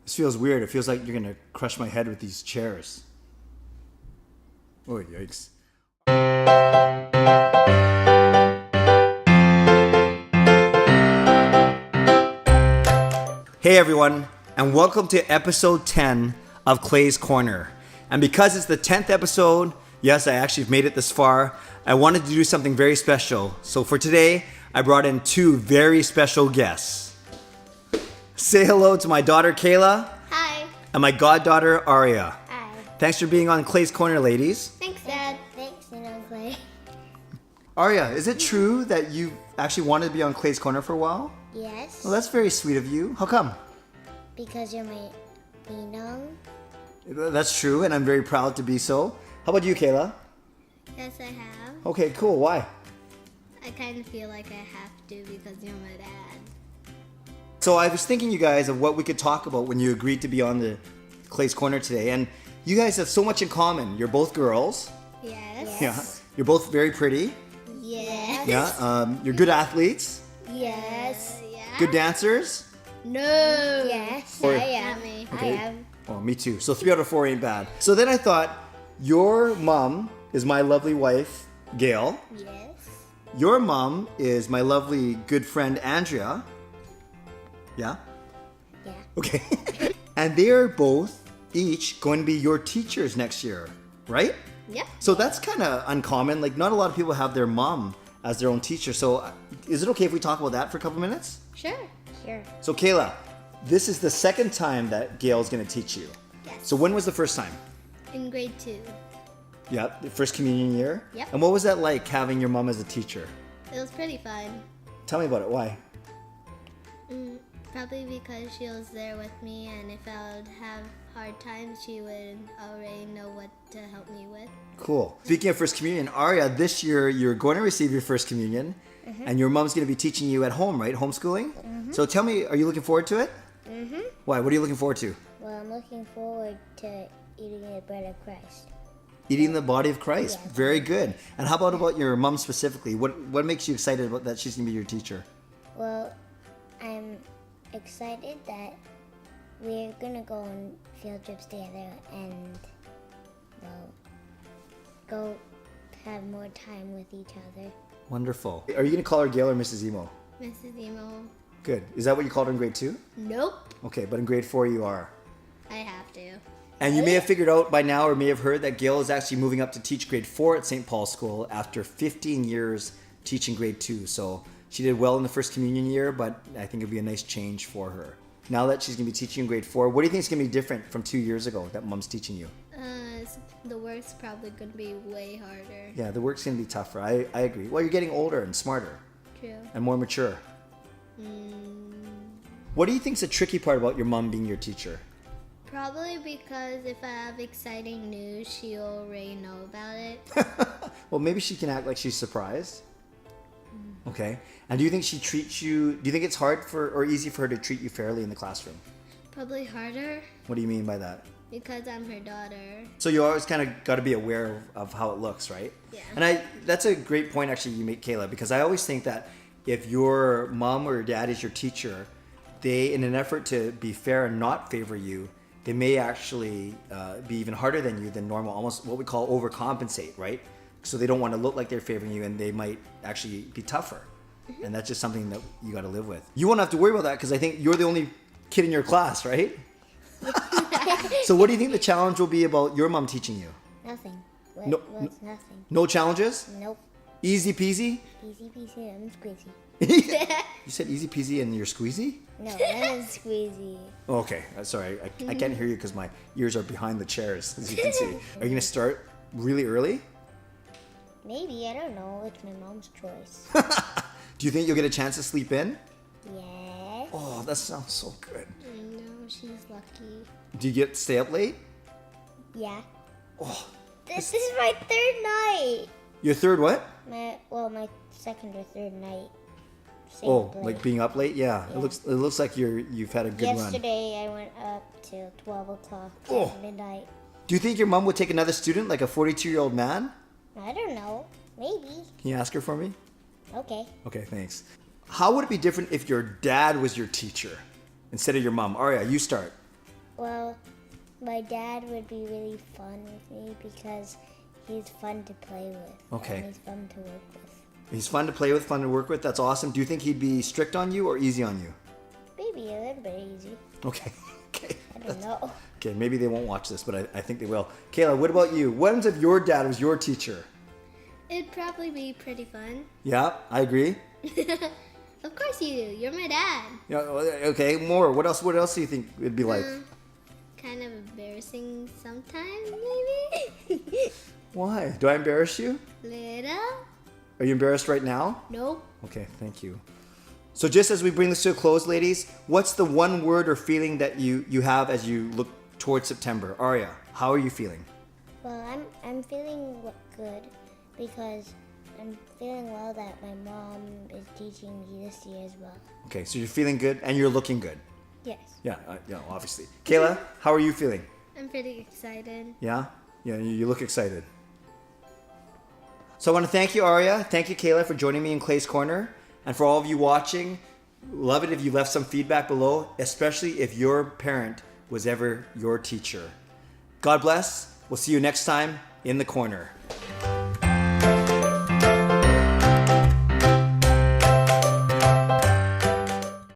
This feels weird. It feels like you're gonna crush my head with these chairs. Oh, yikes. Hey everyone, and welcome to episode 10 of Clay's Corner. And because it's the 10th episode, yes, I actually made it this far, I wanted to do something very special. So for today, I brought in two very special guests. Say hello to my daughter Kayla. Hi. And my goddaughter Aria. Hi. Thanks for being on Clay's Corner, ladies. Thanks, Dad. Thanks, Clay. Aria, is it true that you actually wanted to be on Clay's Corner for a while? Yes. Well, that's very sweet of you. How come? Because you're my Ninong. That's true, and I'm very proud to be so. How about you, Kayla? Yes, I have. Okay, cool. Why? I kind of feel like I have to because you're my dad. So I was thinking, you guys, of what we could talk about when you agreed to be on the Clay's Corner today. And you guys have so much in common. You're both girls. Yes. Yeah. You're both very pretty. Yes. Yeah. You're good athletes. Yes. Good dancers. No. Yes. Or- I am. Okay. I am. Oh, me too. So 3 out of 4 ain't bad. So then I thought, your mom is my lovely wife, Gail. Yes. Your mom is my lovely good friend, Andrea. Yeah? Yeah. Okay. And they're both each going to be your teachers next year, right? Yep. So that's kind of uncommon. Like, not a lot of people have their mom as their own teacher. So is it okay if we talk about that for a couple minutes? Sure. Sure. So Kayla, this is the second time that Gail's going to teach you. Yes. So when was the first time? In grade 2. Yeah, the first communion year? Yep. And what was that like, having your mom as a teacher? It was pretty fun. Tell me about it. Why? Probably because she was there with me, and if I would have hard times, she would already know what to help me with. Cool. Speaking of first communion, Aria, this year you're going to receive your first communion, and your mom's going to be teaching you at home, right? Homeschooling? So tell me, are you looking forward to it? Why? What are you looking forward to? Well, I'm looking forward to eating the bread of Christ. Eating the body of Christ. Yeah. Very good. And how about your mom specifically? What makes you excited about that she's going to be your teacher? Well, I'm excited that we're gonna go on field trips together and, well, go have more time with each other. Wonderful. Are you going to call her Gail or Mrs. Emo? Mrs. Emo. Good. Is that what you called her in grade 2? Nope. Okay, but in grade 4 you are. I have to. And you may have figured out by now, or may have heard, that Gail is actually moving up to teach grade 4 at St. Paul's School after 15 years teaching grade 2. So she did well in the first communion year, but I think it'd be a nice change for her. Now that she's going to be teaching in grade 4, what do you think is going to be different from 2 years ago that mom's teaching you? The work's probably going to be way harder. Yeah, the work's going to be tougher. I agree. Well, you're getting older and smarter True. and more mature. What do you think's the tricky part about your mom being your teacher? Probably because if I have exciting news, she'll already know about it. Well, maybe she can act like she's surprised. Okay. And do you think she treats you, do you think it's hard for or easy for her to treat you fairly in the classroom? Probably harder What do you mean by that? because I'm her daughter. So you always kind of got to be aware of how it looks, right? Yeah. And that's a great point actually you make, Kayla, because I always think that if your mom or your dad is your teacher, they, in an effort to be fair and not favor you, they may actually be even harder than you than normal, almost what we call overcompensate, right? So they don't want to look like they're favoring you, and they might actually be tougher. And that's just something that you got to live with. You won't have to worry about that because I think you're the only kid in your class, right? So what do you think the challenge will be about your mom teaching you? Nothing. No- Well, it's nothing. No challenges? Nope. Easy peasy? Easy peasy and squeezy. You said easy peasy and you're squeezy? No, that is squeezy. Oh, okay. Sorry. I can't hear you because my ears are behind the chairs, as you can see. Are you going to start really early? Maybe, I don't know. It's my mom's choice. Do you think you'll get a chance to sleep in? Yes. Oh, that sounds so good. I know, she's lucky. Do you get to stay up late? Yeah. Oh, This is my third night. your third what? My second or third night. Oh, Same like place. being up late? Yeah. Yeah. It looks like you've had a good run. Yesterday I went up till 12 o'clock Oh. at midnight. Do you think your mom would take another student, like a 42-year-old man? I don't know. Maybe. Can you ask her for me? Okay. Okay, thanks. How would it be different if your dad was your teacher instead of your mom? Aria, you start. My dad would be really fun with me because he's fun to play with. Okay. And he's fun to work with. He's fun to play with, fun to work with. That's awesome. Do you think he'd be strict on you or easy on you? Maybe a little bit easy. Okay. Okay. I don't know. Okay, maybe they won't watch this, but I think they will. Kayla, what about you? What if your dad was your teacher? It'd probably be pretty fun. Yeah, I agree. Of course you do. You're my dad. Yeah, okay, more. What else do you think it'd be like? Kind of embarrassing sometimes, maybe. Why? Do I embarrass you? Little? Are you embarrassed right now? Nope. Okay, thank you. So just as we bring this to a close, ladies, what's the one word or feeling that you have as you look towards September? Aria, how are you feeling? Well, I'm feeling good because I'm feeling well that my mom is teaching me this year as well. Okay, so you're feeling good and you're looking good. Yes. Yeah, obviously. Kayla, how are you feeling? I'm pretty excited. Yeah? Yeah, you look excited. So I want to thank you, Aria. Thank you, Kayla, for joining me in Clay's Corner. And for all of you watching, love it if you left some feedback below, especially if your parent was ever your teacher. God bless. We'll see you next time in the corner.